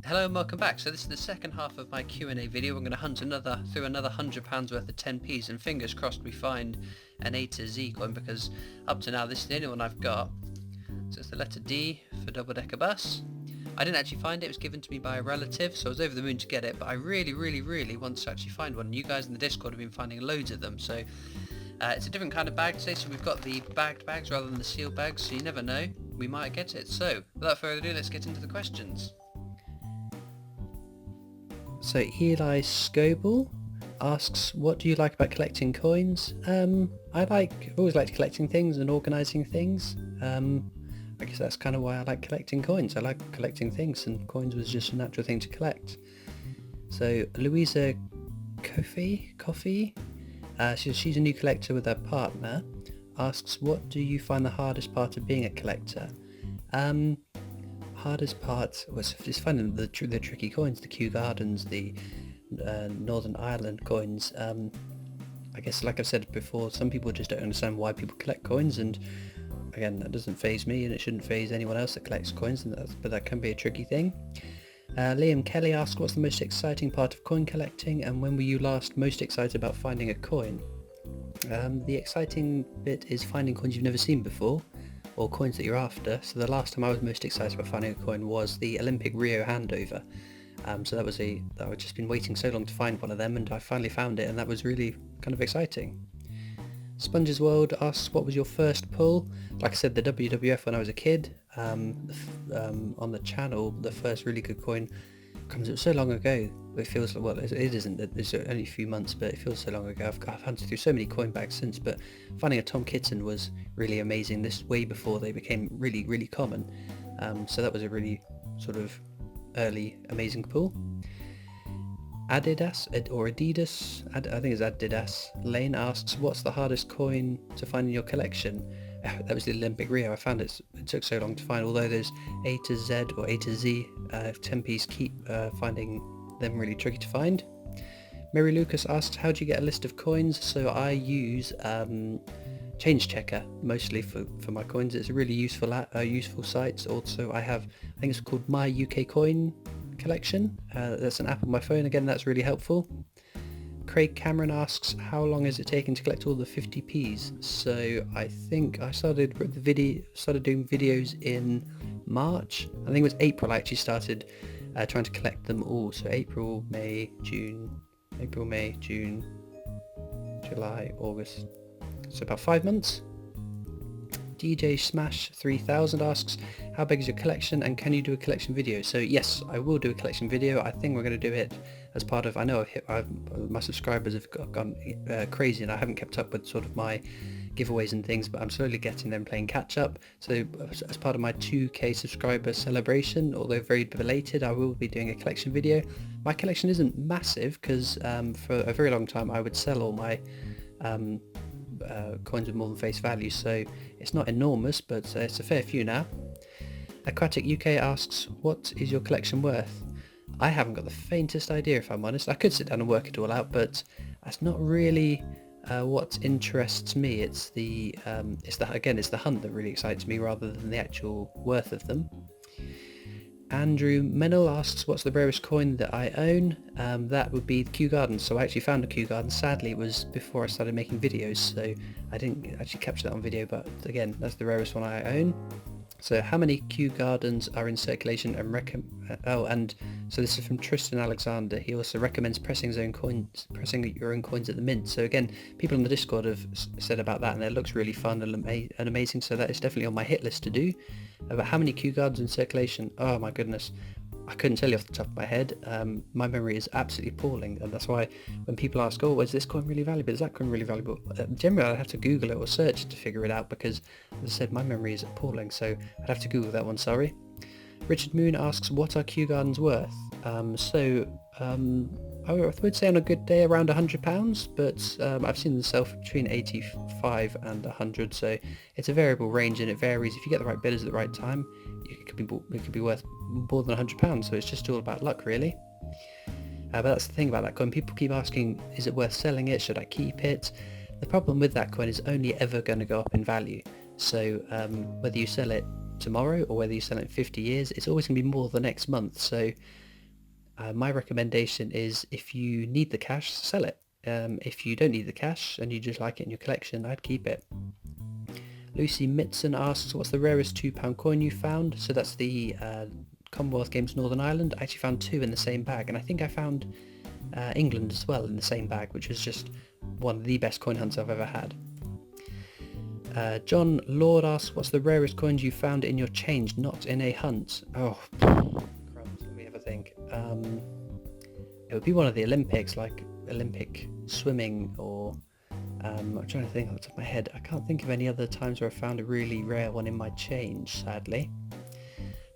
Hello and welcome back. So this is the second half of my Q&A video. I'm going to hunt through another £100 worth of 10p's, and fingers crossed we find an A to Z coin, because up to now this is the only one I've got. So it's the letter D for double decker bus. I didn't actually find it. It was given to me by a relative, so I was over the moon to get it, but I really want to actually find one. You guys in the Discord have been finding loads of them, so it's a different kind of bag today. So we've got the bagged bags rather than the sealed bags, so you never know, we might get it. So without further ado, let's get into the questions. So Eli Scoble asks, what do you like about collecting coins? I've always liked collecting things and organising things. I guess that's kind of why I like collecting coins. I like collecting things, and coins was just a natural thing to collect. So Louisa Coffee, she's a new collector with her partner, asks, what do you find the hardest part of being a collector? Hardest part was just finding the tricky coins, the Kew Gardens, the Northern Ireland coins. I guess, like I've said before, some people just don't understand why people collect coins, and again, that doesn't faze me, and it shouldn't faze anyone else that collects coins, but that can be a tricky thing. Liam Kelly asks, what's the most exciting part of coin collecting, and when were you last most excited about finding a coin? The exciting bit is finding coins you've never seen before, or coins that you're after. So the last time I was most excited about finding a coin was the Olympic Rio handover. So I've just been waiting so long to find one of them, and I finally found it, and that was really kind of exciting. Sponge's World asks, what was your first pull? Like I said, the WWF when I was a kid. On the channel, the first really good coin comes up so long ago. It feels like, well, it isn't, it's only a few months, but it feels so long ago. I've hunted through so many coin bags since, but finding a Tom Kitten was really amazing. This way before they became really common. So that was a really sort of early amazing pull. Adidas, I think it's Adidas Lane asks, what's the hardest coin to find in your collection? That was the Olympic Rio. I found it took so long to find, although there's A to Z or A to Z 10p's keep finding them really tricky to find. Mary Lucas asks, how do you get a list of coins? So I use Change Checker mostly for my coins. It's a really useful site. Also I think it's called My UK Coin Collection. That's an app on my phone. Again, that's really helpful. Craig Cameron asks, how long is it taking to collect all the 50p's? So I think I started doing videos in March. I think it was April I actually started trying to collect them all. So April, May, June, July, August. So about 5 months. DJ Smash 3000 asks, how big is your collection, and can you do a collection video? So yes, I will do a collection video. I think we're going to do it as part of, I know my subscribers have gone crazy, and I haven't kept up with sort of my giveaways and things, but I'm slowly getting them playing catch up. So as part of my 2k subscriber celebration, although very belated, I will be doing a collection video. My collection isn't massive because for a very long time I would sell all my coins with more than face value, so it's not enormous, but it's a fair few now. Aquatic UK asks, what is your collection worth? I haven't got the faintest idea, if I'm honest. I could sit down and work it all out, but that's not really what interests me. It's the hunt that really excites me rather than the actual worth of them. Andrew Mennel asks, what's the rarest coin that I own? That would be the Kew Gardens. So I actually found a Kew Garden. Sadly, it was before I started making videos, so I didn't actually capture that on video, but again, that's the rarest one I own. So how many Kew Gardens are in circulation, and so this is from Tristan Alexander. He also recommends pressing your own coins at the mint. So again, people on the Discord have said about that, and it looks really fun and amazing, so that is definitely on my hit list to do. But how many Kew Gardens in circulation? Oh my goodness, I couldn't tell you off the top of my head. My memory is absolutely appalling, and that's why when people ask, oh, is this coin really valuable, is that coin really valuable, generally I'd have to Google it or search to figure it out, because as I said, my memory is appalling, so I'd have to Google that one, sorry. Richard Moon asks, what are Kew Gardens worth? I would say on a good day around £100, but I've seen them sell for between 85 and 100, so it's a variable range and it varies. If you get the right bidders at the right time, it could be worth more than £100, so it's just all about luck, really. But that's the thing about that coin. People keep asking, is it worth selling it? Should I keep it? The problem with that coin is only ever going to go up in value. So whether you sell it tomorrow or whether you sell it in 50 years, it's always going to be more the next month. So My recommendation is if you need the cash, sell it. If you don't need the cash and you just like it in your collection, I'd keep it. Lucy Mitson asks, what's the rarest £2 coin you found? So that's the Commonwealth Games Northern Ireland. I actually found 2 in the same bag, and I think I found England as well in the same bag, which was just one of the best coin hunts I've ever had. John Lord asks, what's the rarest coins you found in your change, not in a hunt? Oh, crumbs, let me have a think. It would be one of the Olympics, like Olympic swimming, or I'm trying to think off the top of my head. I can't think of any other times where I found a really rare one in my change, sadly.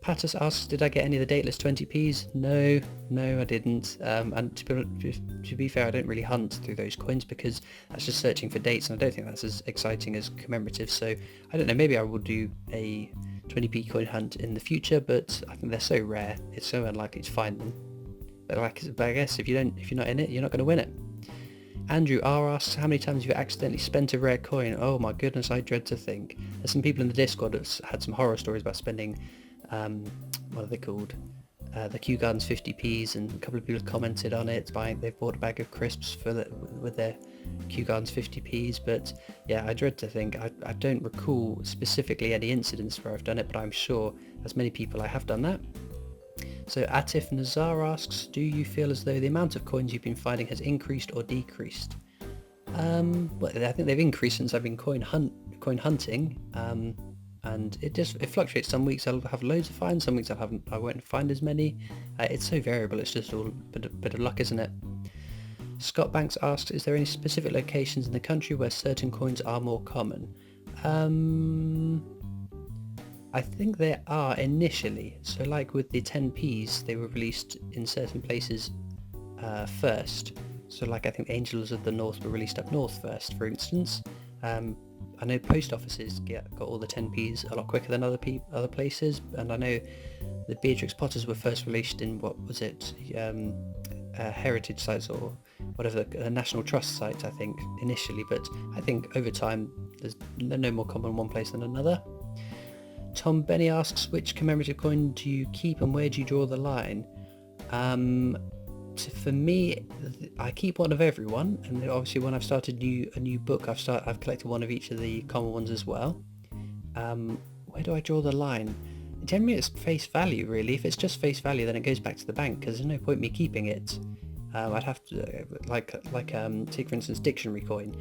Patus asks, did I get any of the dateless 20p's? No, I didn't. And to be fair, I don't really hunt through those coins because that's just searching for dates, and I don't think that's as exciting as commemorative. So I don't know, maybe I will do a 20p coin hunt in the future, but I think they're so rare, it's so unlikely to find them. But I guess if you're not in it, you're not going to win it. Andrew R asks, how many times have you accidentally spent a rare coin? Oh my goodness, I dread to think. There's some people in the Discord that had some horror stories about spending what are they called? The Kew Gardens 50p's, and a couple of people have commented on it. They've bought a bag of crisps with their Kew Gardens 50p's, but yeah, I dread to think. I don't recall specifically any incidents where I've done it, but I'm sure, as many people, I have done that. So Atif Nazar asks, do you feel as though the amount of coins you've been finding has increased or decreased? Well, I think they've increased since I've been coin hunting. And it fluctuates. Some weeks I'll have loads of finds, some weeks I won't find as many. It's so variable, it's just all a bit of luck, isn't it? Scott Banks asks, is there any specific locations in the country where certain coins are more common? I think there are initially. So like with the 10p's, they were released in certain places first. So like I think Angels of the North were released up north first, for instance. I know post offices got all the 10p's a lot quicker than other places, and I know the Beatrix Potters were first released in, what was it, heritage sites or whatever, the National Trust sites, I think, initially, but I think over time there's no more common in one place than another. Tom Benny asks, which commemorative coin do you keep and where do you draw the line? For me, I keep one of everyone, and obviously when I've started a new book, I've collected one of each of the common ones as well. Where do I draw the line? Generally it's face value, really. If it's just face value, then it goes back to the bank, because there's no point me keeping it. I'd have to, take for instance dictionary coin.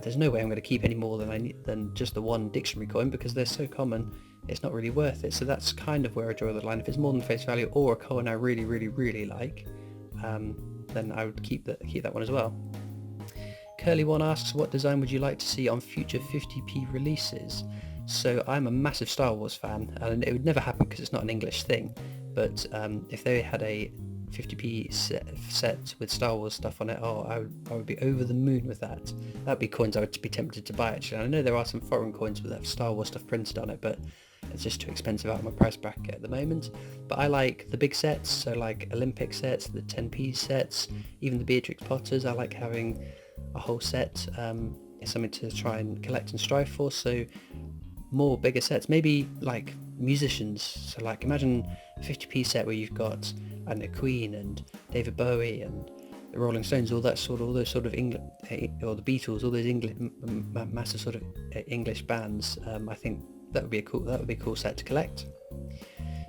There's no way I'm going to keep any more than just the one dictionary coin, because they're so common, it's not really worth it. So that's kind of where I draw the line. If it's more than face value or a coin I really, really, really like, then I would keep that one as well. Curly One asks, what design would you like to see on future 50p releases? So I'm a massive Star Wars fan, and it would never happen because it's not an English thing, but if they had a 50p set with Star Wars stuff on it, I would be over the moon with that. That'd be coins I would be tempted to buy, actually. I know there are some foreign coins with that Star Wars stuff printed on it, but it's just too expensive out of my price bracket at the moment. But I like the big sets, so like Olympic sets, the 10p sets, even the Beatrix Potters. I like having a whole set. It's something to try and collect and strive for, so more bigger sets, maybe like musicians. So like imagine a 50p set where you've got the Queen and David Bowie and the Rolling Stones, all those sort of England, or the Beatles, all those massive sort of English bands. I think that would be a cool set to collect.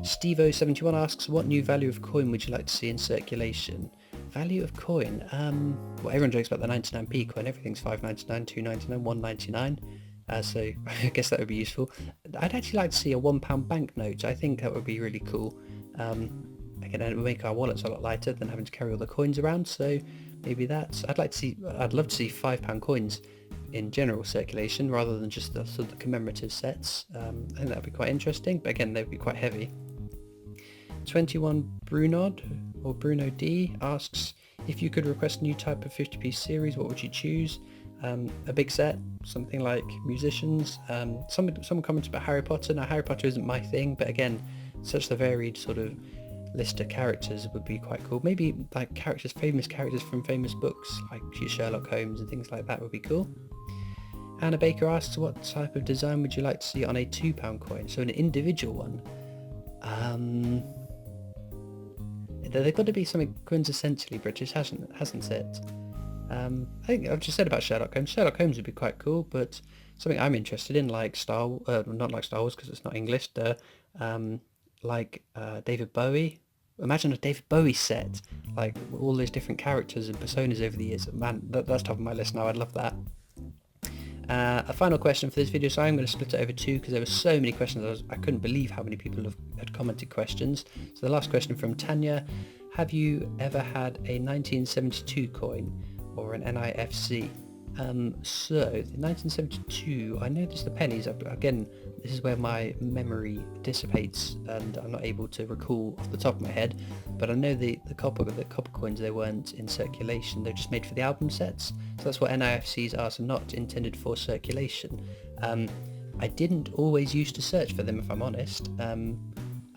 Stevo71 asks, what new value of coin would you like to see in circulation? Value of coin? Well, everyone jokes about the 99p coin. Everything's $5.99, $2.99, $1.99. So I guess that would be useful. I'd actually like to see a £1 banknote. I think that would be really cool. Again, it would make our wallets a lot lighter than having to carry all the coins around, so maybe that's... I'd love to see £5 coins in general circulation rather than just the sort of commemorative sets. I think that would be quite interesting, but again, they would be quite heavy. 21 Brunod, or Bruno D, asks, if you could request a new type of 50p series, what would you choose? A big set, something like musicians. Someone commented about Harry Potter. Now, Harry Potter isn't my thing, but again, such the varied sort of list of characters would be quite cool. Maybe like famous characters from famous books, like Sherlock Holmes and things like that would be cool. Anna Baker asks, what type of design would you like to see on a £2 coin? So an individual one. They've got to be something quintessentially British, hasn't it? I think I've just said about Sherlock Holmes. Sherlock Holmes would be quite cool, but something I'm interested in, like not like Star Wars because it's not English. David Bowie. Imagine a David Bowie set, like all those different characters and personas over the years. Man, that's top of my list now. I'd love that. A final question for this video, so I'm going to split it over two because there were so many questions. I couldn't believe how many people had commented questions. So the last question from Tanya: have you ever had a 1972 coin or an NIFC? So the 1972, I know there's the pennies. Again, this is where my memory dissipates and I'm not able to recall off the top of my head, but I know the copper coins, they weren't in circulation, they're just made for the album sets, so that's what NIFCs are, so not intended for circulation. I didn't always used to search for them, if I'm honest,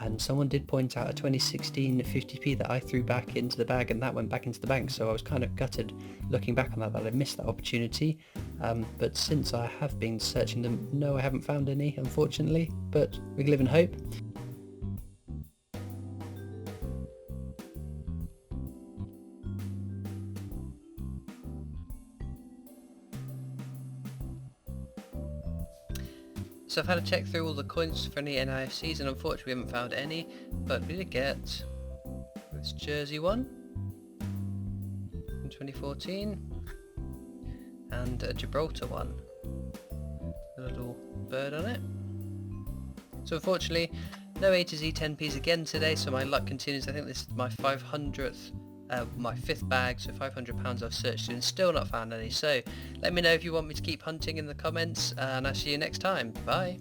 and someone did point out a 2016 50p that I threw back into the bag, and that went back into the bank, so I was kind of gutted looking back on that I missed that opportunity. But since I have been searching them, no, I haven't found any, unfortunately, but we live in hope. So I've had a check through all the coins for any NIFCs, and unfortunately we haven't found any, but we did get this Jersey one in 2014 and a Gibraltar one, a little bird on it. So unfortunately no A to Z 10p's again today, so my luck continues. I think this is my 500th, my 5th bag, so £500 I've searched through and still not found any. So let me know if you want me to keep hunting in the comments, and I'll see you next time. Bye.